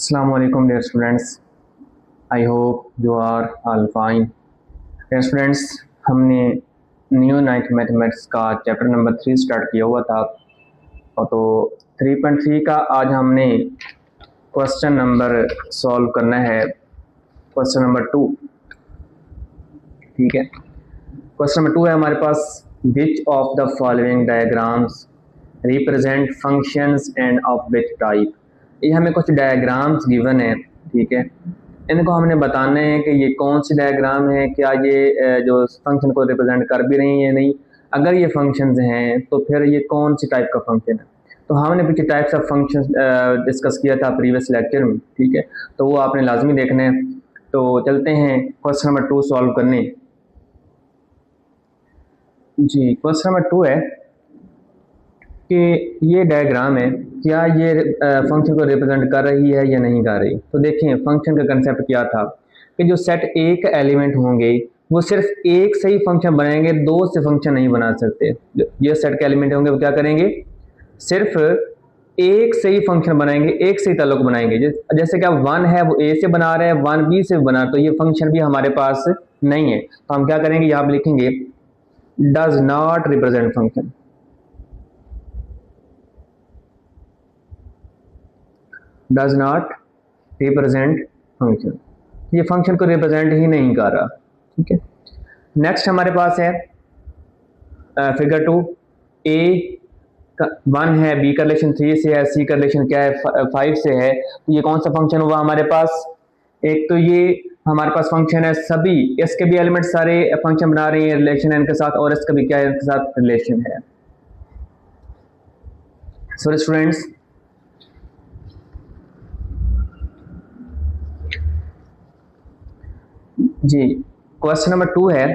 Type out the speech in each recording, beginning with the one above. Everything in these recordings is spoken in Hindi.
Assalamu alaikum dear students. I hope you are all fine. Dear students, हमने न्यू नाइन्थ मैथमेटिक्स का चैप्टर नंबर 3 स्टार्ट किया हुआ था और तो 3.3 का आज हमने क्वेश्चन नंबर सॉल्व करना है, क्वेश्चन नंबर 2। ठीक है, क्वेश्चन नंबर 2 है हमारे पास, which of the following diagrams represent functions and of which type. ये हमें कुछ डायग्राम्स गिवन है, ठीक है, इनको हमने बताना है कि ये कौन सी डायग्राम है, क्या ये जो फंक्शन को रिप्रेजेंट कर भी रही है नहीं, अगर ये फंक्शंस हैं तो फिर ये कौन सी टाइप का फंक्शन है। तो हमने पीछे टाइप्स ऑफ फंक्शंस डिस्कस किया था प्रीवियस लेक्चर में, ठीक है, तो वो आपने लाजमी देखना है। तो चलते हैं क्वेश्चन नंबर 2 सॉल्व करने। जी, क्वेश्चन नंबर 2 है कि ये डायग्राम है, क्या ये फंक्शन को रिप्रेजेंट कर रही है या नहीं कर रही। तो देखें, फंक्शन का कंसेप्ट क्या था कि जो सेट ए के एलिमेंट होंगे वो सिर्फ एक से ही फंक्शन बनाएंगे, दो से फंक्शन नहीं बना सकते। ये सेट के एलिमेंट होंगे वो क्या करेंगे, सिर्फ एक से ही फंक्शन बनाएंगे, एक से ही ताल्लुक बनाएंगे। जैसे कि अब 1 है वो ए से बना रहे हैं, 1 बी से बना, तो ये फंक्शन भी हमारे पास नहीं है। तो हम क्या करेंगे, यहाँ पे लिखेंगे does not represent function, does not represent function, ये फंक्शन को रिप्रेजेंट ही नहीं कर रहा। ठीक है, नेक्स्ट हमारे पास है फिगर 2, ए 1 है, बी का रिलेशन 3 से है, सी का रिलेशन क्या है 5 से है। तो ये कौन सा फंक्शन हुआ हमारे पास, एक तो ये हमारे पास फंक्शन है सभी, इसके भी एलिमेंट सारे फंक्शन बना रही है रिलेशन है इनके साथ, और इसका भी क्या है इनके साथ रिलेशन है। सॉरी स्टूडेंट्स, जी क्वेश्चन नंबर 2 है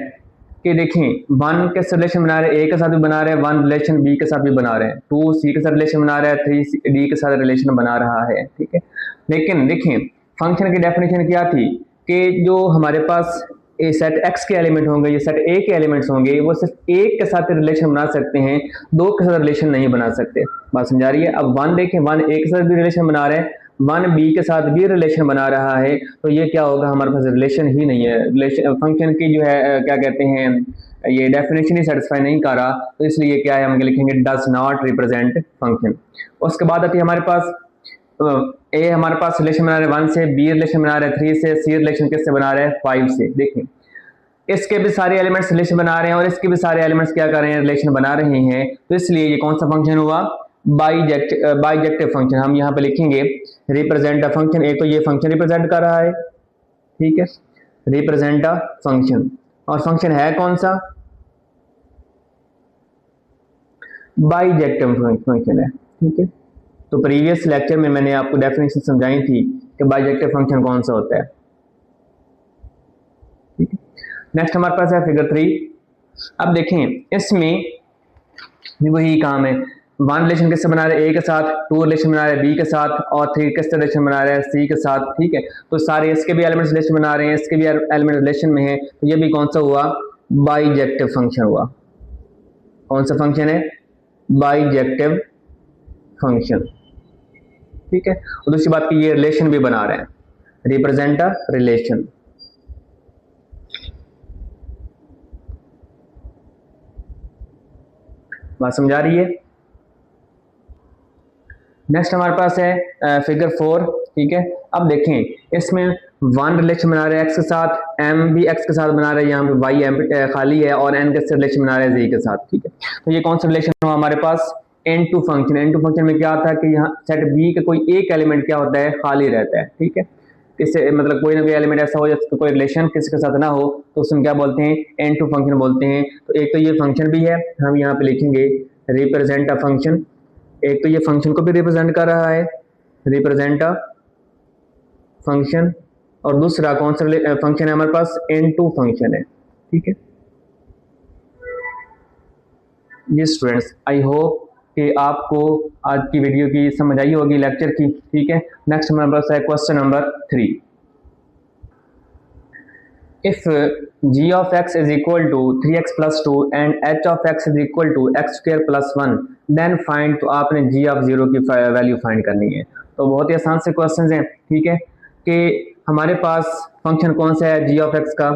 कि देखें 1 के साथ रिलेशन बना रहे हैं, ए के साथ भी बना रहे हैं, 1 रिलेशन बी के साथ भी बना रहे हैं, 2 सी के साथ रिलेशन बना रहा है, 3 डी के साथ रिलेशन बना रहा है। ठीक है, लेकिन देखें फंक्शन की डेफिनेशन क्या थी कि जो हमारे पास ए सेट एक्स के एलिमेंट होंगे, ये सेट ए के एलिमेंट्स होंगे, वो सिर्फ एक के साथ रिलेशन बना सकते हैं, दो के साथ रिलेशन नहीं बना सकते। बात समझा रही है। अब 1 देखें, 1 ए के साथ भी रिलेशन बना रहे हैं, 1 बी के साथ भी रिलेशन बना रहा है, तो ये क्या होगा, हमारे पास रिलेशन ही नहीं है, रिलेशन फंक्शन की जो है क्या कहते हैं, ये डेफिनेशन ही सेटिस्फाई नहीं कर रहा, तो इसलिए क्या है हम लिखेंगे डज नॉट रिप्रेजेंट फंक्शन। उसके बाद आती है हमारे पास ए हमारे पास रिलेशन बना रहे हैं 1 से, बी रिलेशन बना रहे हैं 3 से, सी रिलेशन किससे बना रहे हैं 5 से। देखें इसके भी सारे एलिमेंट्स रिलेशन बना रहे हैं और इसके भी सारे एलिमेंट्स क्या कर रहे हैं, रिलेशन बना रहे हैं, तो इसलिए ये कौन सा फंक्शन हुआ, बाइजेक्टिव फंक्शन। हम यहाँ पे लिखेंगे रिप्रेजेंट अ फंक्शन, एक तो ये फंक्शन रिप्रेजेंट कर रहा है, ठीक है, रिप्रेजेंट अ फंक्शन, और फंक्शन है कौन सा, बाइजेक्टिव फंक्शन है। ठीक है, तो प्रीवियस लेक्चर में मैंने आपको डेफिनेशन समझाई थी कि बाइजेक्टिव फंक्शन कौन सा होता है। ठीक है, नेक्स्ट हमारे पास है फिगर 3। अब देखें इसमें भी वही काम है, 1 रिलेशन किससे बना रहे हैं, ए के साथ, 2 रिलेशन बना रहे हैं बी के साथ, और 3 किससे रिलेशन बना रहे हैं, सी के साथ। ठीक है, तो सारे इसके भी एलिमेंट्स रिलेशन बना रहे हैं, इसके भी एलिमेंट रिलेशन में है, तो ये भी कौन सा हुआ, बाइजेक्टिव फंक्शन हुआ। कौन सा फंक्शन है, बाइजेक्टिव फंक्शन। ठीक है, और दूसरी बात की ये रिलेशन भी बना रहे हैं, रिप्रेजेंट अ रिलेशन। बात समझा रही है। नेक्स्ट हमारे पास है फिगर 4। ठीक है, अब देखें इसमें 1 रिलेशन बना रहे हैं एक्स के साथ, m भी एक्स के साथ बना रहे हैं, यहाँ पे y m खाली है, और n के रिलेशन बना रहे हैं z के साथ। ठीक है, तो ये कौन सा रिलेशन हुआ हमारे पास, n2 फंक्शन। n2 फंक्शन में क्या आता है कि यहाँ सेट b का कोई एक एलिमेंट क्या होता है, खाली रहता है। ठीक है, इससे मतलब कोई ना कोई एलिमेंट ऐसा हो जिसका कोई रिलेशन किसी के साथ ना हो, तो उसमें क्या बोलते हैं, n2 फंक्शन बोलते हैं। तो एक तो ये फंक्शन भी है, हम यहाँ पे लिखेंगे रिप्रेजेंट अ फंक्शन, एक तो ये फंक्शन को भी रिप्रेजेंट कर रहा है, रिप्रेजेंट अ फंक्शन, और दूसरा कौन सा फंक्शन है हमारे पास, n2 फंक्शन है। ठीक है, जी स्टूडेंट्स, आई होप कि आपको आज की वीडियो की समझ आई होगी, लेक्चर की। ठीक है, नेक्स्ट हमारे पास है question number 3। If g of x is equal to 3x plus 2 and h of x is equal to x square plus 1, then find, तो आपने g of 0 की वैल्यू फाइंड करनी है। तो बहुत ही आसान से क्वेश्चन हैं, ठीक है, कि हमारे पास फंक्शन कौन सा है जी ऑफ एक्स का।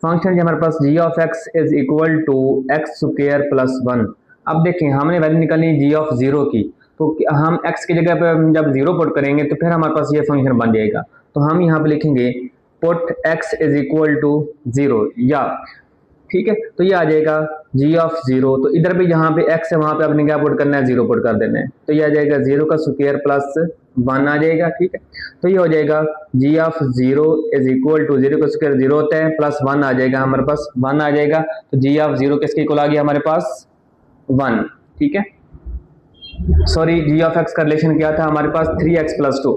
फंक्शन जो हमारे पास g of x is equal to x square plus 1। अब देखें हमने वैल्यू निकालनी है जी ऑफ जीरो की, तो हम x की जगह पर जब जीरो पुट करेंगे तो फिर हमारे पास ये फंक्शन बन जाएगा। तो हम यहाँ पे लिखेंगे put x is equal to zero, या ठीक है, तो ये आ जाएगा जी ऑफ जीरो। तो इधर भी जहाँ पे x है वहां पे आपने क्या पुट करना है, जीरो पुट कर देना है, तो ये आ जाएगा जीरो का स्क्वायर प्लस 1 आ जाएगा, ठीक है। तो ये हो जाएगा g of zero is equal to, zero का स्क्वायर जीरो होता है, प्लस 1 आ जाएगा, हमारे पास 1 आ जाएगा। तो जी ऑफ जीरो किसके इक्वल आ गया हमारे पास, 1, ठीक है। सॉरी, जी ऑफ एक्स का रिलेशन क्या था हमारे पास, 3x प्लस 2।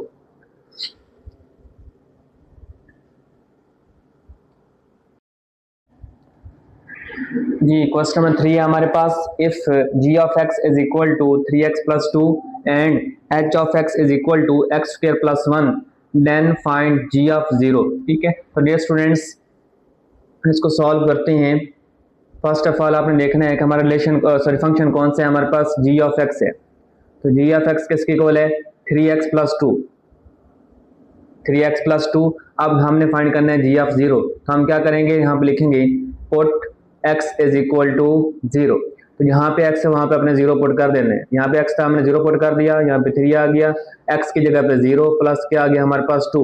जी क्वेश्चन नंबर 3 है हमारे पास, if g of x is equal to 3x plus 2 and h of x is equal to x square plus 1 then find g of zero, ठीक है। तो डियर स्टूडेंट्स इसको सॉल्व करते हैं। फर्स्ट ऑफ ऑल आपने देखना है कि हमारा रिलेशन सॉरी फंक्शन कौन सा है हमारे पास, जी ऑफ एक्स है। तो जी ऑफ एक्स किसके इक्वल है, 3x प्लस 2, 3x प्लस 2। अब हमने फाइंड करना है जी ऑफ जीरो, तो हम क्या करेंगे, यहाँ पे लिखेंगे put x is equal to zero. तो यहाँ पे x है वहां पे अपने जीरो पुट कर देना है, यहाँ पे x था हमने जीरो पुट कर दिया, यहाँ पे 3 आ गया, x की जगह पे जीरो प्लस क्या आ गया हमारे पास 2।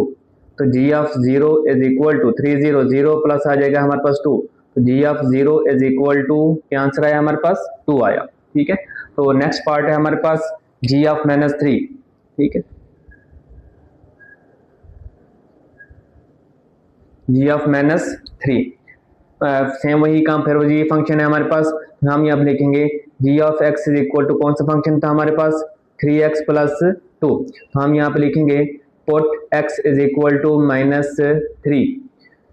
तो g of zero is equal to 3 0 0 plus आ जाएगा हमारे पास 2। तो g of zero is equal to क्या आंसर आया हमारे पास, 2 आया, ठीक है। तो नेक्स्ट पार्ट है हमारे पास जी ऑफ माइनस 3, ठीक है, जी ऑफ माइनस 3। सेम वही काम, फिर वही फंक्शन है हमारे पास, हम यहाँ पे लिखेंगे g of x is equal to, कौन सा फंक्शन था हमारे पास, 3x प्लस 2। तो हम यहाँ पे लिखेंगे put x is equal to minus 3।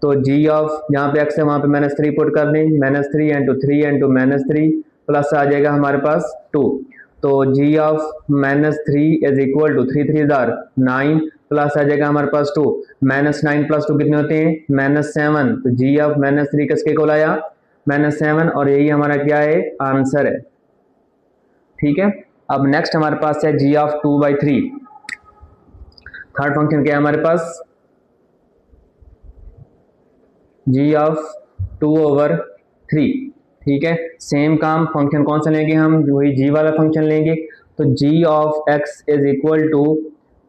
तो जी ऑफ यहाँ पे x है वहां पे माइनस 3 पुट कर दें, minus 3 into 3 into minus 3 plus आ जाएगा हमारे पास 2। तो g of minus 3 is equal to 3 3 9 plus आ जाएगा हमारे पास 2, माइनस 9 प्लस 2 कितने होते हैं, माइनस 7। तो जी ऑफ माइनस 3 किसके इक्वल आया, माइनस 7, और यही हमारा क्या है, आंसर है, ठीक है। अब नेक्स्ट हमारे पास है जी ऑफ 2/3। थर्ड फंक्शन क्या है हमारे पास, जी ऑफ 2/3, ठीक है। सेम काम, फंक्शन कौन सा लेंगे हम, वही जी वाला फंक्शन लेंगे। तो g of x is equal to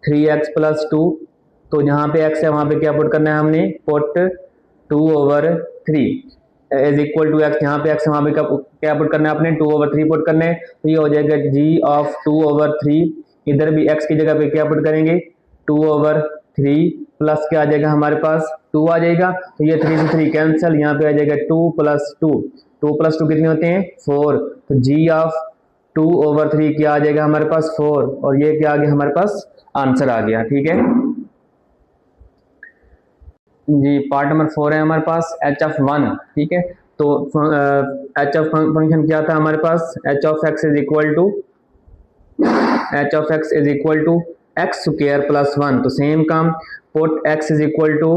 3x plus 2। तो जहाँ पे x है वहां पे क्या पुट करना है हमने, put 2/3 is equal to x, यहाँ पे x है वहां पे क्या पुट करना है आपने, 2/3 पुट करना है। तो ये हो जाएगा जी ऑफ 2/3, इधर भी x की जगह पे क्या पुट करेंगे, 2/3 प्लस क्या आ जाएगा हमारे पास, 2 आ जाएगा। तो ये 3 से 3 कैंसिल, यहाँ पे आ जाएगा 2 प्लस 2, 2 प्लस 2 कितने होते हैं, 4। तो जी ऑफ 2/3 क्या आ जाएगा हमारे पास, 4, और ये क्या आ गया हमारे पास, आंसर आ गया, ठीक है जी। पार्ट नंबर 4 है हमारे पास h ऑफ 1, ठीक है। तो h ऑफ फंक्शन क्या था हमारे पास, h of x is equal to x square plus 1। तो सेम काम, put x is equal to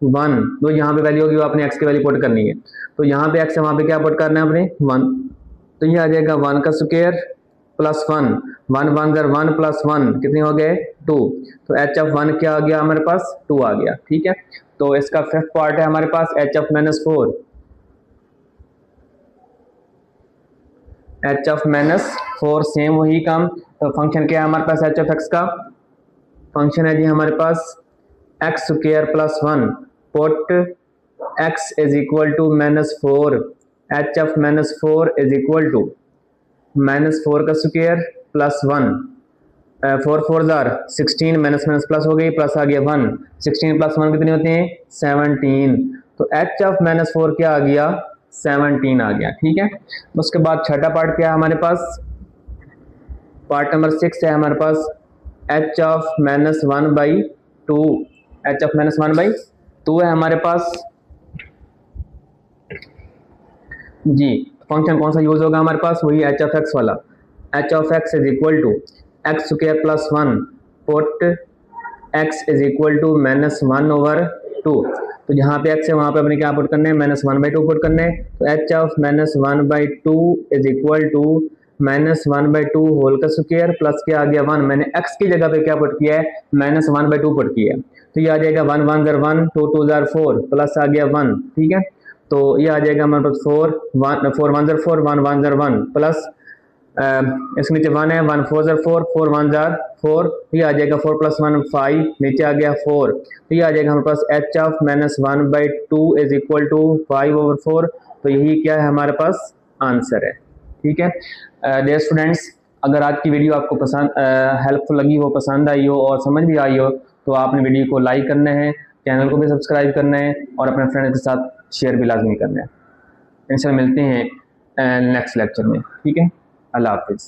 1, तो यहाँ पे वैल्यू होगी वो आपने x की वैल्यू पुट करनी है। तो यहाँ पे x है वहां पे क्या पुट करना है आपने, 1। तो ये आ जाएगा 1 का स्क्वायर प्लस 1, 1 1 1 प्लस 1 कितने हो गए, 2। तो h ऑफ 1 क्या आ गया हमारे पास, 2 आ गया, ठीक है। तो इसका फिफ्थ पार्ट है हमारे पास h of minus 4, h of minus 4, same वही काम। तो फंक्शन क्या है हमारे पास h ऑफ x का, फंक्शन है जी हमारे पास x square plus 1, put x is equal to minus 4, h of minus 4 is equal to minus 4 का square plus 1, 4 4 16, minus minus plus हो गई, प्लस आ गया 1, 16 प्लस 1 कितने होते हैं, 17। तो h ऑफ माइनस 4 क्या आ गया, 17 आ गया, ठीक है। उसके बाद छठा पार्ट क्या है हमारे पास, पार्ट नंबर 6 है हमारे पास h of minus 1/2, h of minus 1/2 है हमारे पास जी। फंक्शन कौन सा यूज होगा हमारे पास, वही h ऑफ x वाला, h of x is equal to x square plus 1, put x is equal to minus 1/2। तो जहाँ पे x है वहां पे अपने क्या पुट करना है, माइनस 1/2 पुट करना है। तो h of minus 1/2 is equal to -1/2 whole का स्क्वायर प्लस क्या आ गया 1, मैंने x की जगह पे क्या पुट किया है, -1/2 पुट किया है, तो ये आ जाएगा 1 1 ज़र 1, 2 2 ज़र 4 प्लस आ गया 1, ठीक है। तो ये आ जाएगा हमारे पास 4 1 ज़र 4, 1 1 ज़र 1 प्लस इसके नीचे 1 है, 1 4 ज़र 4, 4 1 ज़र 4, ये आ जाएगा 4 + 1 5, नीचे आ गया 4, तो ये आ जाएगा हमारे पास h of -1/2 is equal to 5/4, तो यही क्या है हमारे पास आंसर है, ठीक है। डियर स्टूडेंट्स, अगर आज की वीडियो आपको पसंद हेल्पफुल लगी हो, पसंद आई हो और समझ भी आई हो, तो आपने वीडियो को लाइक करना है, चैनल को भी सब्सक्राइब करना है और अपने फ्रेंड्स के साथ शेयर भी लाजमी करना है। इनसे मिलते हैं नेक्स्ट लेक्चर में, ठीक है। अल्लाह हाफिज़।